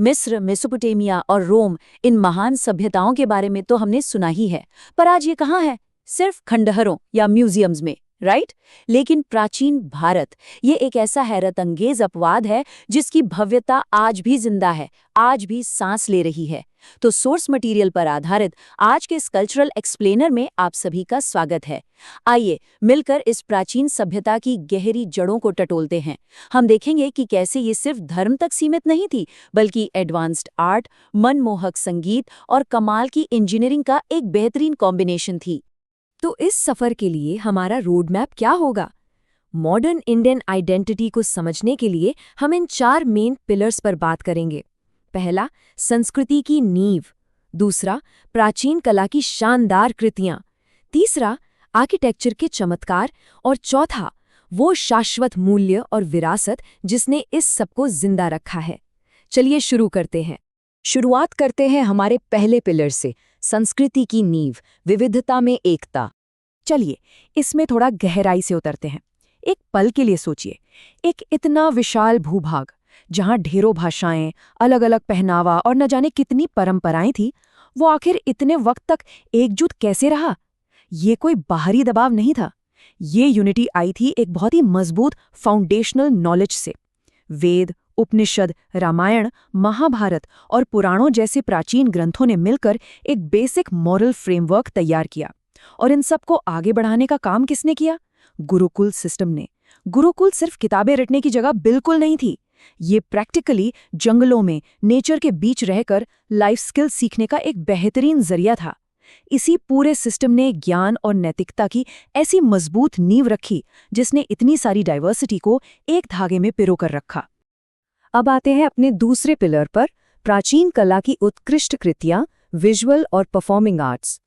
मिस्र, मेसोपोटामिया और रोम, इन महान सभ्यताओं के बारे में तो हमने सुना ही है, पर आज ये कहाँ है? सिर्फ खंडहरों या म्यूजियम्स में, राइट? लेकिन प्राचीन भारत, ये एक ऐसा हैरत अंगेज अपवाद है जिसकी भव्यता आज भी जिंदा है, आज भी सांस ले रही है। तो सोर्स मटेरियल पर आधारित आज के इस कल्चरल एक्सप्लेनर में आप सभी का स्वागत है। आइए मिलकर इस प्राचीन सभ्यता की गहरी जड़ों को टटोलते हैं। हम देखेंगे कि कैसे ये सिर्फ धर्म तक सीमित नहीं थी, बल्कि एडवांस्ड आर्ट, मनमोहक संगीत और कमाल की इंजीनियरिंग का एक बेहतरीन कॉम्बिनेशन थी। तो इस सफर के लिए हमारा रोड मैप क्या होगा? मॉडर्न इंडियन आइडेंटिटी को समझने के लिए हम इन 4 मेन पिलर्स पर बात करेंगे। पहला, संस्कृति की नींव। दूसरा, प्राचीन कला की शानदार कृतियां। तीसरा, आर्किटेक्चर के चमत्कार। और चौथा, वो शाश्वत मूल्य और विरासत जिसने इस सबको जिंदा रखा है। चलिए शुरू करते हैं। शुरुआत करते हैं हमारे पहले पिलर से, संस्कृति की नींव, विविधता में एकता। चलिए इसमें थोड़ा गहराई से उतरते हैं। एक पल के लिए सोचिए, एक इतना विशाल भूभाग जहां ढेरों भाषाएं, अलग अलग पहनावा और न जाने कितनी परंपराएं थी, वो आखिर इतने वक्त तक एकजुट कैसे रहा? ये कोई बाहरी दबाव नहीं था, ये यूनिटी आई थी एक बहुत ही मजबूत फाउंडेशनल नॉलेज से। वेद, उपनिषद, रामायण, महाभारत और पुराणों जैसे प्राचीन ग्रंथों ने मिलकर एक बेसिक मॉरल फ्रेमवर्क तैयार किया। और इन सबको आगे बढ़ाने का काम किसने किया? गुरुकुल सिस्टम ने। गुरुकुल सिर्फ किताबें रटने की जगह बिल्कुल नहीं थी। ये प्रैक्टिकली जंगलों में, नेचर के बीच रहकर लाइफ स्किल सीखने का एक बेहतरीन जरिया था। इसी पूरे सिस्टम ने ज्ञान और नैतिकता की ऐसी मजबूत नींव रखी जिसने इतनी सारी डाइवर्सिटी को एक धागे में पिरोकर रखा। अब आते हैं अपने दूसरे पिलर पर, प्राचीन कला की उत्कृष्ट कृतियां, विजुअल और परफॉर्मिंग आर्ट्स।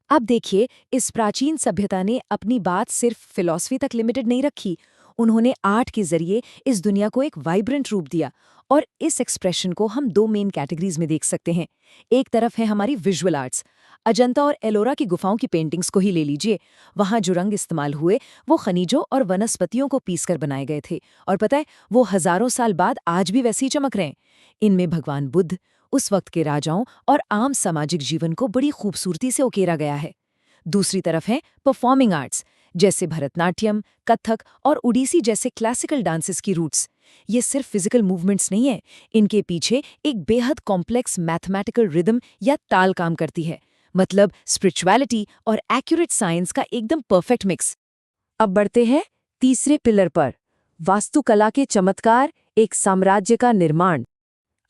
अब देखिए, इस प्राचीन सभ्यता ने अपनी बात सिर्फ फिलॉसफी तक लिमिटेड नहीं रखी। उन्होंने आर्ट के जरिए इस दुनिया को एक वाइब्रेंट रूप दिया। और इस एक्सप्रेशन को हम 2 मेन कैटेगरीज में देख सकते हैं। एक तरफ है हमारी विजुअल आर्ट्स। अजंता और एलोरा की गुफाओं की पेंटिंग्स को ही ले लीजिए। वहां जो रंग इस्तेमाल हुए वो खनिजों और वनस्पतियों को पीसकर बनाए गए थे। और पता है, वो हजारों साल बाद आज भी वैसे ही चमक रहे हैं। इनमें भगवान बुद्ध, उस वक्त के राजाओं और आम सामाजिक जीवन को बड़ी खूबसूरती से उकेरा गया है। दूसरी तरफ है परफॉर्मिंग आर्ट्स, जैसे भरतनाट्यम, कथक और उड़ीसी जैसे क्लासिकल डांसेस की रूट्स। ये सिर्फ फिजिकल मूवमेंट्स नहीं है, इनके पीछे एक बेहद कॉम्प्लेक्स मैथमेटिकल रिदम या ताल काम करती है। मतलब स्पिरिचुअलिटी और एक्यूरेट साइंस का एकदम परफेक्ट मिक्स। अब बढ़ते हैं तीसरे पिलर पर, वास्तुकला के चमत्कार, एक साम्राज्य का निर्माण।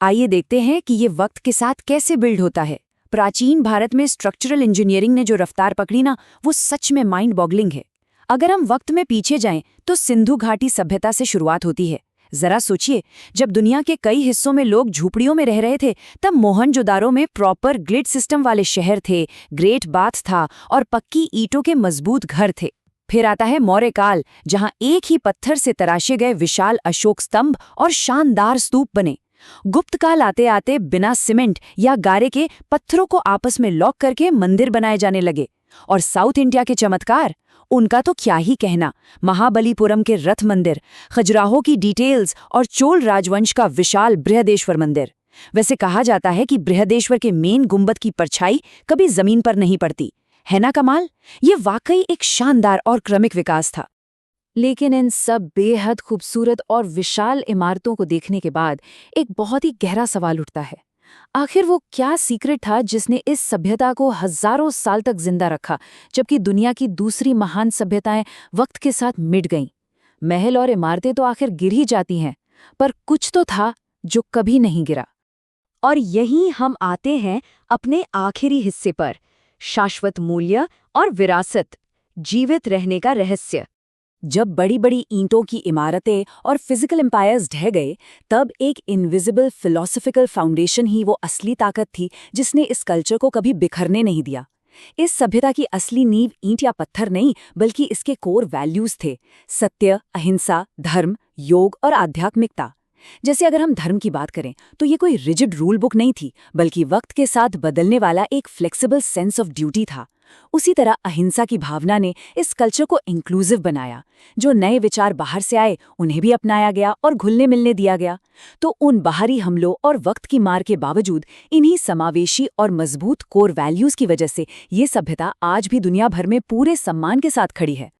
आइए देखते हैं कि ये वक्त के साथ कैसे बिल्ड होता है। प्राचीन भारत में स्ट्रक्चरल इंजीनियरिंग ने जो रफ्तार पकड़ी ना, वो सच में माइंड बॉगलिंग है। अगर हम वक्त में पीछे जाएं तो सिंधु घाटी सभ्यता से शुरुआत होती है। जरा सोचिए, जब दुनिया के कई हिस्सों में लोग झोपड़ियों में रह रहे थे, तब मोहनजोदारो में प्रॉपर ग्रिड सिस्टम वाले शहर थे, ग्रेट बाथ था और पक्की ईंटों के मजबूत घर थे। फिर आता है मौर्य काल, जहां एक ही पत्थर से तराशे गए विशाल अशोक स्तंभ और शानदार स्तूप बने। गुप्त काल आते आते बिना सीमेंट या गारे के पत्थरों को आपस में लॉक करके मंदिर बनाए जाने लगे। और साउथ इंडिया के चमत्कार, उनका तो क्या ही कहना। महाबलीपुरम के रथ मंदिर, खजुराहो की डिटेल्स और चोल राजवंश का विशाल बृहदेश्वर मंदिर। वैसे कहा जाता है कि बृहदेश्वर के मेन गुंबद की परछाई कभी जमीन पर नहीं पड़ती। है ना कमाल? ये वाकई एक शानदार और क्रमिक विकास था। लेकिन इन सब बेहद खूबसूरत और विशाल इमारतों को देखने के बाद एक बहुत ही गहरा सवाल उठता है। आखिर वो क्या सीक्रेट था जिसने इस सभ्यता को हजारों साल तक जिंदा रखा, जबकि दुनिया की दूसरी महान सभ्यताएं वक्त के साथ मिट गईं? महल और इमारतें तो आखिर गिर ही जाती हैं, पर कुछ तो था जो कभी नहीं गिरा। और यहीं हम आते हैं अपने आखिरी हिस्से पर, शाश्वत मूल्य और विरासत, जीवित रहने का रहस्य। जब बड़ी बड़ी ईंटों की इमारतें और फिजिकल एम्पायर्स ढह गए, तब एक इनविजिबल फिलॉसफिकल फाउंडेशन ही वो असली ताकत थी जिसने इस कल्चर को कभी बिखरने नहीं दिया। इस सभ्यता की असली नींव ईंट या पत्थर नहीं, बल्कि इसके कोर वैल्यूज थे: सत्य, अहिंसा, धर्म, योग और आध्यात्मिकता। जैसे अगर हम धर्म की बात करें तो ये कोई रिजिड रूल बुक नहीं थी, बल्कि वक्त के साथ बदलने वाला एक फ्लेक्सिबल सेंस ऑफ ड्यूटी था। उसी तरह अहिंसा की भावना ने इस कल्चर को इंक्लूसिव बनाया। जो नए विचार बाहर से आए उन्हें भी अपनाया गया और घुलने मिलने दिया गया। तो उन बाहरी हमलों और वक्त की मार के बावजूद इन्हीं समावेशी और मजबूत कोर वैल्यूज की वजह से ये सभ्यता आज भी दुनिया भर में पूरे सम्मान के साथ खड़ी है।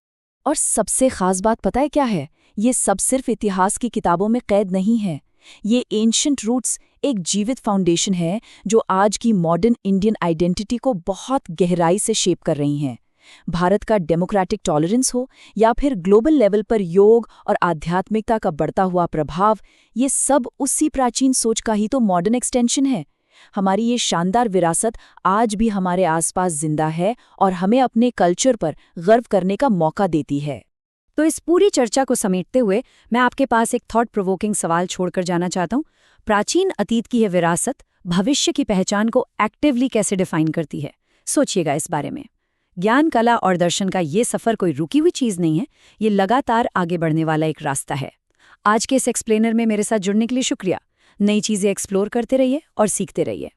और सबसे खास बात पता है क्या है? ये सब सिर्फ इतिहास की किताबों में कैद नहीं है। ये एंशिएंट रूट्स एक जीवित फाउंडेशन है जो आज की मॉडर्न इंडियन आइडेंटिटी को बहुत गहराई से शेप कर रही हैं। भारत का डेमोक्रेटिक टॉलरेंस हो या फिर ग्लोबल लेवल पर योग और आध्यात्मिकता का बढ़ता हुआ प्रभाव, ये सब उसी प्राचीन सोच का ही तो मॉडर्न एक्सटेंशन है। हमारी ये शानदार विरासत आज भी हमारे आसपास जिंदा है और हमें अपने कल्चर पर गर्व करने का मौका देती है। तो इस पूरी चर्चा को समेटते हुए मैं आपके पास एक थॉट प्रोवोकिंग सवाल छोड़कर जाना चाहता हूँ। प्राचीन अतीत की यह विरासत भविष्य की पहचान को एक्टिवली कैसे डिफाइन करती है? सोचिएगा इस बारे में। ज्ञान, कला और दर्शन का ये सफ़र कोई रुकी हुई चीज़ नहीं है, ये लगातार आगे बढ़ने वाला एक रास्ता है। आज के इस एक्सप्लेनर में मेरे साथ जुड़ने के लिए शुक्रिया। नई चीज़ें एक्सप्लोर करते रहिए और सीखते रहिए।